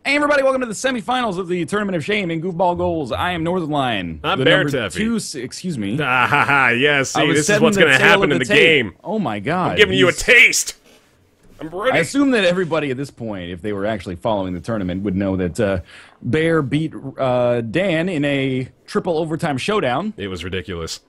Hey everybody, welcome to the semifinals of the Tournament of Shame in Goofball Goals. I am Northernlion. I'm Bear Taffy. Excuse me. Yes, see, this is what's going to happen in the game. Oh my god. I'm giving you a taste. I'm ready. I assume that everybody at this point, if they were actually following the tournament, would know that Bear beat Dan in a triple overtime showdown. It was ridiculous.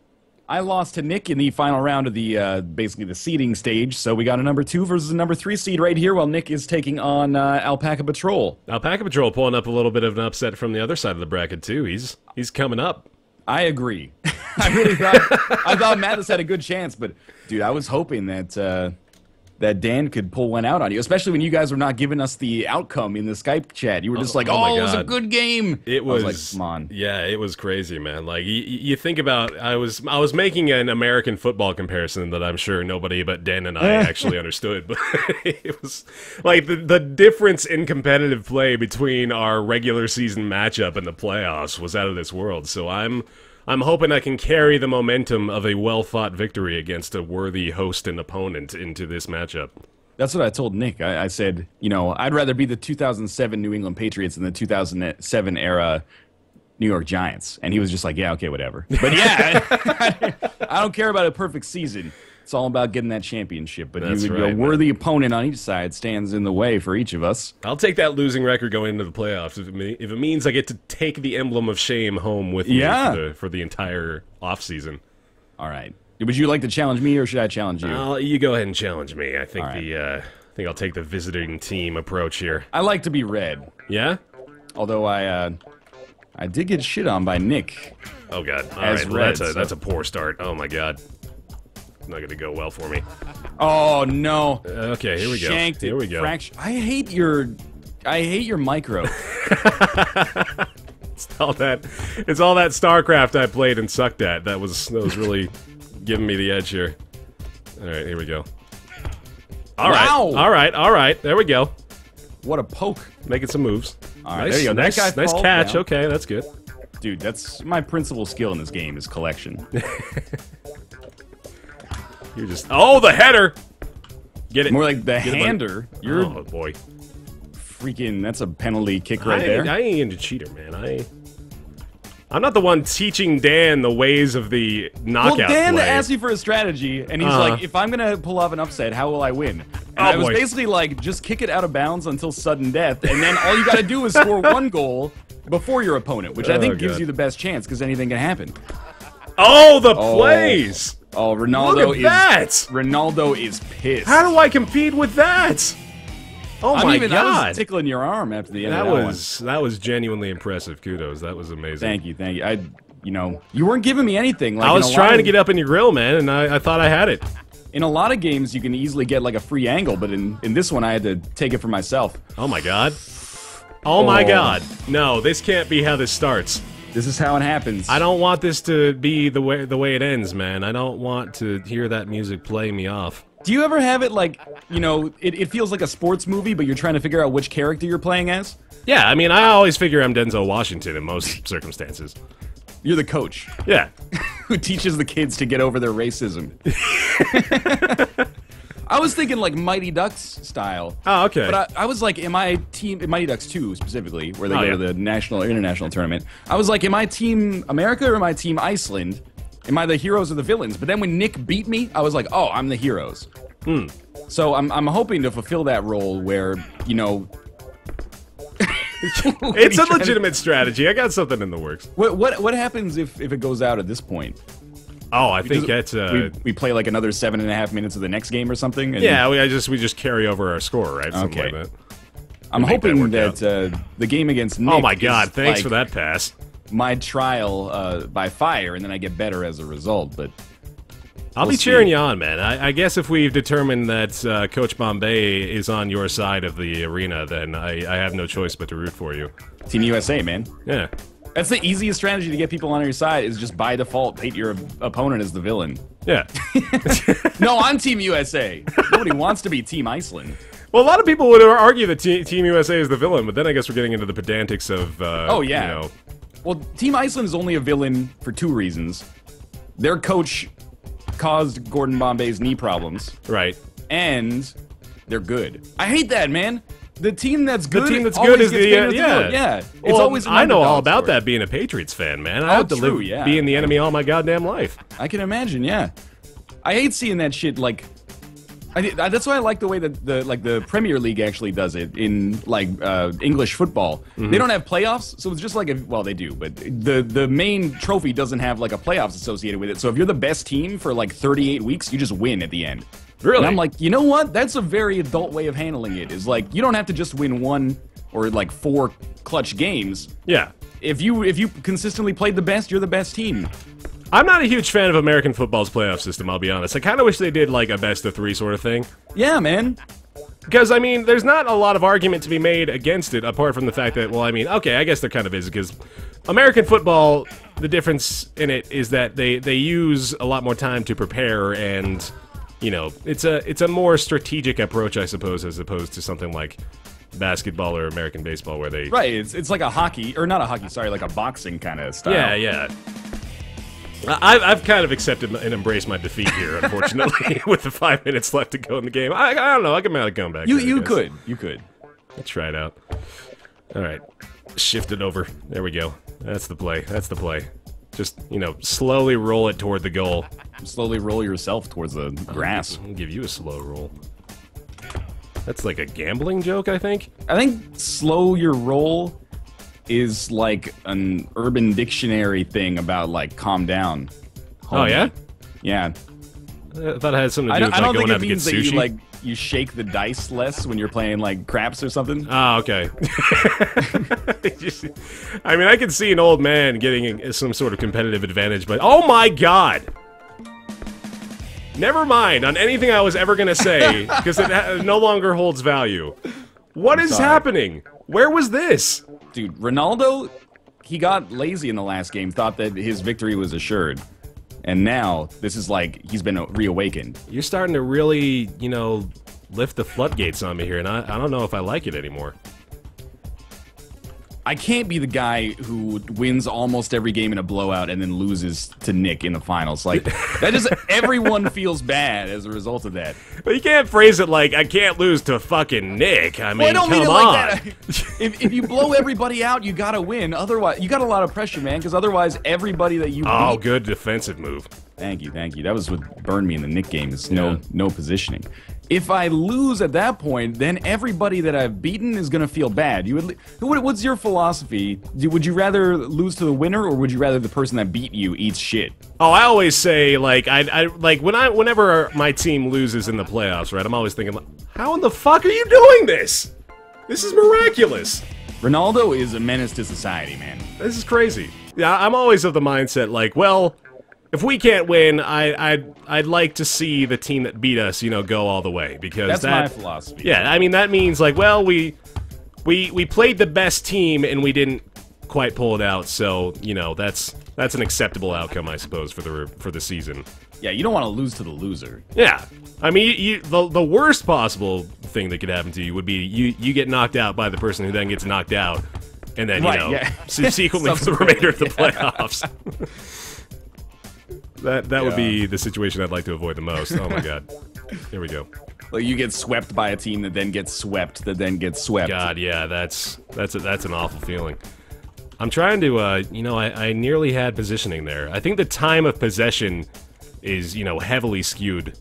I lost to Nick in the final round of the basically the seeding stage, so we got a number 2 versus a number 3 seed right here, while Nick is taking on AlpacaPatrol. AlpacaPatrol pulling up a little bit of an upset from the other side of the bracket too. He's coming up. I agree. I really thought Mathas had a good chance, but dude, I was hoping that that Dan could pull one out on you, especially when you guys were not giving us the outcome in the Skype chat. You were just like, "Oh, it was a good game." It was, I was like, "Come on." Yeah, it was crazy, man. Like you think about, I was making an American football comparison that I'm sure nobody but Dan and I actually understood, but it was like the difference in competitive play between our regular season matchup and the playoffs was out of this world. So I'm hoping I can carry the momentum of a well-fought victory against a worthy host and opponent into this matchup. That's what I told Nick. I said, you know, I'd rather be the 2007 New England Patriots than the 2007 era New York Giants. And he was just like, yeah, okay, whatever. But yeah, I don't care about a perfect season. It's all about getting that championship. But a worthy opponent on each side stands in the way for each of us. I'll take that losing record going into the playoffs if it means I get to take the emblem of shame home with me for the entire offseason. All right. Would you like to challenge me, or should I challenge you? You go ahead and challenge me. I think right. I think I'll take the visiting team approach here. I like to be red. Yeah? Although I did get shit on by Nick. Oh god. All right. Well, that's a poor start. Oh my god. Not gonna go well for me. Oh no. Okay, here we go. Shanked here we go. I hate your micro. It's all that StarCraft I played and sucked at. That was really giving me the edge here. All right, here we go. All right. There we go. What a poke. Making some moves. All right, nice, there you go. Nice catch. Down. Okay, that's good. Dude, that's my principal skill in this game is collection. You're just the header. Get it. More like the hander. You're oh boy. Freaking, that's a penalty kick right there. I ain't into cheater, man. I'm not the one teaching Dan the ways of the knockout Well, Dan play. asked you for a strategy, and he's like, if I'm going to pull off an upset, how will I win? And I was basically like, just kick it out of bounds until sudden death, and then all you got to do is score one goal before your opponent, which I think gives you the best chance, because anything can happen. Oh, the plays! Oh, Ronaldo Ronaldo is pissed. How do I compete with that? Oh my god! I was tickling your arm after the end of that one. That was genuinely impressive. Kudos. That was amazing. Thank you. You weren't giving me anything. Like, I was trying to get up in your grill, man, and I thought I had it. In a lot of games, you can easily get like a free angle, but in this one, I had to take it for myself. Oh my god! Oh my god! No, this can't be how this starts. This is how it happens. I don't want this to be the way it ends, man. I don't want to hear that music play me off. Do you ever have it like, it feels like a sports movie, but you're trying to figure out which character you're playing as? Yeah, I mean, I always figure I'm Denzel Washington in most circumstances. You're the coach. Yeah. Who teaches the kids to get over their racism. I was thinking like Mighty Ducks style. Oh, okay. But I was like, am I team Mighty Ducks 2 specifically, where they go to the national or international tournament? I was like, am I team America or am I team Iceland? Am I the heroes or the villains? But then when Nick beat me, I was like, oh, I'm the heroes. So I'm hoping to fulfill that role where, it's a legitimate strategy. I got something in the works. What happens if it goes out at this point? Oh, I think that's we play like another 7.5 minutes of the next game or something. And yeah, we just carry over our score, right? Something like that. I'm hoping that the game against Nick. Oh my god! Thanks for that pass. My trial by fire, and then I get better as a result. But I'll be cheering you on, man. I guess if we've determined that Coach Bombay is on your side of the arena, then I have no choice but to root for you. Team USA, man. Yeah. That's the easiest strategy to get people on your side, is just by default paint your opponent as the villain. Yeah. No, I'm Team USA. Nobody wants to be Team Iceland. Well, a lot of people would argue that Team USA is the villain, but then I guess we're getting into the pedantics of, Well, Team Iceland is only a villain for 2 reasons. Their coach caused Gordon Bombay's knee problems. Right. And they're good. I hate that, man. The team that's good. The team that's good is the yeah. It's well, always. I know all about that being a Patriots fan, man. I have to live being the enemy all my goddamn life. I can imagine. Yeah, I hate seeing that shit. Like, that's why I like the way that the Premier League actually does it in like English football. They don't have playoffs, so it's just like well, they do, but the main trophy doesn't have like a playoffs associated with it. So if you're the best team for like 38 weeks, you just win at the end. Really? And I'm like, you know what? That's a very adult way of handling it. Is like you don't have to just win 1 or like 4 clutch games. Yeah. If you consistently played the best, you're the best team. I'm not a huge fan of American football's playoff system, I'll be honest. I kind of wish they did like a best of 3 sort of thing. Yeah, man. Because, I mean, there's not a lot of argument to be made against it, apart from the fact that, well, I mean, okay, I guess there kind of is, because American football, the difference in it is that they use a lot more time to prepare, and, you know, it's a more strategic approach, I suppose, as opposed to something like basketball or American baseball, where they... Right, it's like a hockey, or not a hockey, sorry, like a boxing kind of style. Yeah, yeah. I've kind of accepted and embraced my defeat here, unfortunately, with the 5 minutes left to go in the game. I don't know. I can make a comeback. You could. Let's try it out. All right. Shift it over. There we go. That's the play. That's the play. Just, you know, slowly roll it toward the goal. Slowly roll yourself towards the grass. I'll give you a slow roll. That's like a gambling joke, I think. I think slow your roll is like an Urban Dictionary thing about like calm down. Oh yeah, yeah. I thought it had something to do with like going out to get sushi. That you shake the dice less when you're playing like craps or something. Oh, okay. I mean, I can see an old man getting some sort of competitive advantage, but oh my god. Never mind on anything I was ever gonna say because it no longer holds value. What is happening? Where was this? Dude, Ronaldo, he got lazy in the last game, thought that his victory was assured. And now, this is like, he's been reawakened. You're starting to really, you know, lift the floodgates on me here, and I don't know if I like it anymore. I can't be the guy who wins almost every game in a blowout and then loses to Nick in the finals. Like, that just, everyone feels bad as a result of that. But you can't phrase it like, I can't lose to fucking Nick. I mean, well, I don't come mean it on. like that. If you blow everybody out, you gotta win. Otherwise, you got a lot of pressure, man, because otherwise everybody that you beat... good defensive move. Thank you. That was what burned me in the Nick game, is no positioning. If I lose at that point, then everybody that I've beaten is going to feel bad. What's your philosophy? Would you rather lose to the winner, or would you rather the person that beat you eats shit? Oh, I always say, like, whenever my team loses in the playoffs, right, I'm always thinking, like, how in the fuck are you doing this? This is miraculous. Ronaldo is a menace to society, man. This is crazy. Yeah, I'm always of the mindset, like, well... if we can't win, I'd like to see the team that beat us, you know, go all the way, because that's my philosophy. Yeah, I mean that means like, well, we played the best team and we didn't quite pull it out, so you know that's an acceptable outcome, I suppose, for the season. Yeah, you don't want to lose to the loser. Yeah, I mean the worst possible thing that could happen to you would be you get knocked out by the person who then gets knocked out, and then you know subsequently for the remainder of the playoffs. That would be the situation I'd like to avoid the most. Oh my god. Here we go. Well, you get swept by a team that then gets swept, that then gets swept. God, yeah, that's an awful feeling. I'm trying to, you know, I nearly had positioning there. I think the time of possession is, you know, heavily skewed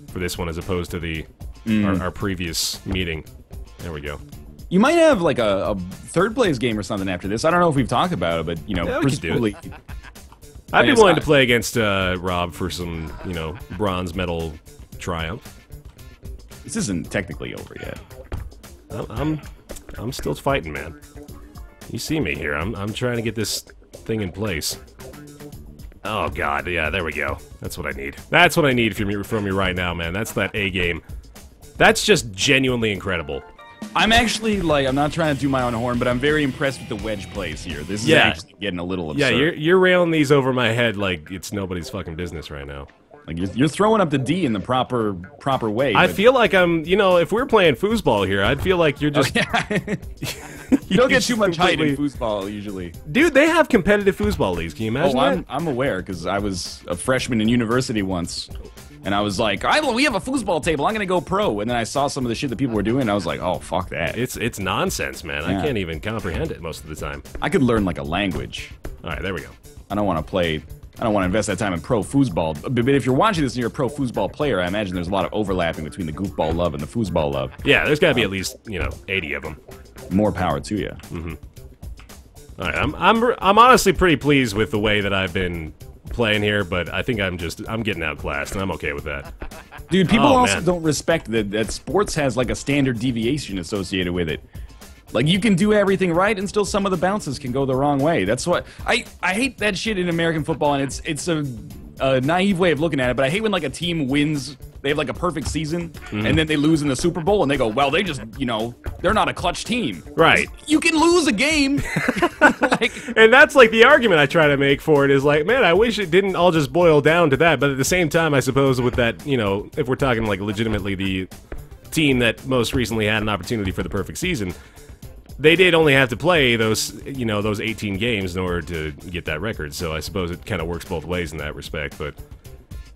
for this one as opposed to the our previous meeting. There we go. You might have like a third place game or something after this. I don't know if we've talked about it, but you know, yeah, presumably. I'd be willing to play against Rob for some, you know, bronze medal triumph. This isn't technically over yet. I'm still fighting, man. You see me here. I'm trying to get this thing in place. Oh god, yeah, there we go. That's what I need. That's what I need from you right now, man. That's that A game. That's just genuinely incredible. I'm actually, like, I'm not trying to do my own horn, but I'm very impressed with the wedge plays here. This is actually getting a little absurd. Yeah, you're railing these over my head like it's nobody's fucking business right now. Like, you're throwing up the D in the proper way. I feel like I'm, you know, if we're playing foosball here, I'd feel like you're just... You don't get too much height in foosball, usually. Dude, they have competitive foosball leagues. Can you imagine that? I'm aware, because I was a freshman in university once. And I was like, we have a foosball table. I'm going to go pro. And then I saw some of the shit that people were doing, and I was like, oh, fuck that. It's nonsense, man. Yeah. I can't even comprehend it most of the time. I could learn, like, a language. All right, there we go. I don't want to invest that time in pro foosball. But if you're watching this and you're a pro foosball player, I imagine there's a lot of overlapping between the goofball love and the foosball love. Yeah, there's got to be at least, 80 of them. More power to you. Mm-hmm. All right, I'm honestly pretty pleased with the way that I've been playing here, but I think I'm getting outclassed, and I'm okay with that. Dude, people also don't respect that sports has, like, a standard deviation associated with it. Like, you can do everything right, and still some of the bounces can go the wrong way. That's what I hate that shit in American football, and it's a naive way of looking at it. But I hate when, like, a team wins, they have, like, a perfect season, and then they lose in the Super Bowl, and they go, well, they just, they're not a clutch team. Right. You can lose a game. And that's, like, the argument I try to make for it is, like, man, I wish it didn't all just boil down to that. But at the same time, I suppose with that, if we're talking, like, legitimately the team that most recently had an opportunity for the perfect season, they did only have to play those 18 games in order to get that record. So I suppose it kind of works both ways in that respect. But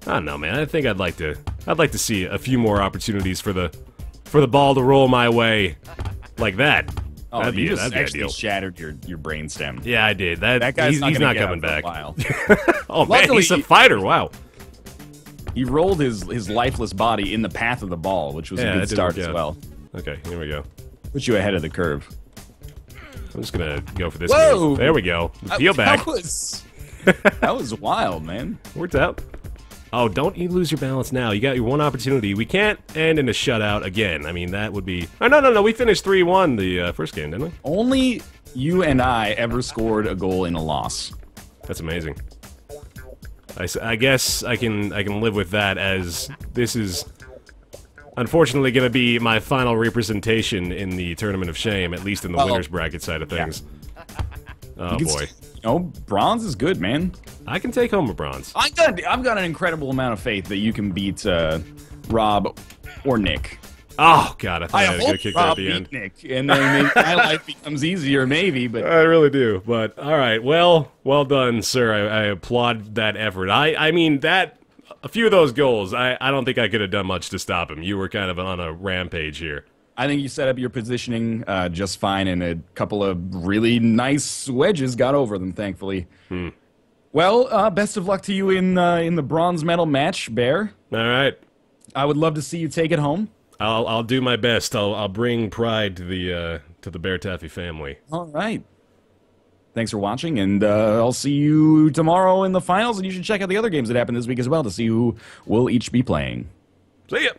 I don't know, man. I think I'd like to see a few more opportunities for the ball to roll my way like that. Oh, you just actually shattered your brainstem. Yeah, I did. That guy's he's not coming back. Oh man, Luckily, he's a fighter. Wow. He rolled his lifeless body in the path of the ball, which was a good start as well. Okay, here we go. Put you ahead of the curve. I'm just gonna go for this. Whoa! Move. There we go. Peel back. That was wild, man. Worked out. Oh, don't you lose your balance now. You got your one opportunity. We can't end in a shutout again. I mean, that would be... Oh, no. We finished 3-1 the first game, didn't we? Only you and I ever scored a goal in a loss. That's amazing. I guess I can live with that, as this is unfortunately going to be my final representation in the Tournament of Shame, at least in the winners bracket side of things. Yeah. Oh, boy. Bronze is good, man. I can take home a bronze. I've got an incredible amount of faith that you can beat Rob or Nick. Oh, God, I thought I had a good kick there at the end. Nick, and then my life becomes easier, maybe. But I really do. But, all right, well done, sir. I applaud that effort. I mean, a few of those goals, I don't think I could have done much to stop him. You were kind of on a rampage here. I think you set up your positioning just fine, and a couple of really nice wedges got over them, thankfully. Well, best of luck to you in the bronze medal match, Bear. All right. I would love to see you take it home. I'll do my best. I'll bring pride to the Bear Taffy family. All right. Thanks for watching, and I'll see you tomorrow in the finals, and you should check out the other games that happened this week as well to see who we'll each be playing. See ya!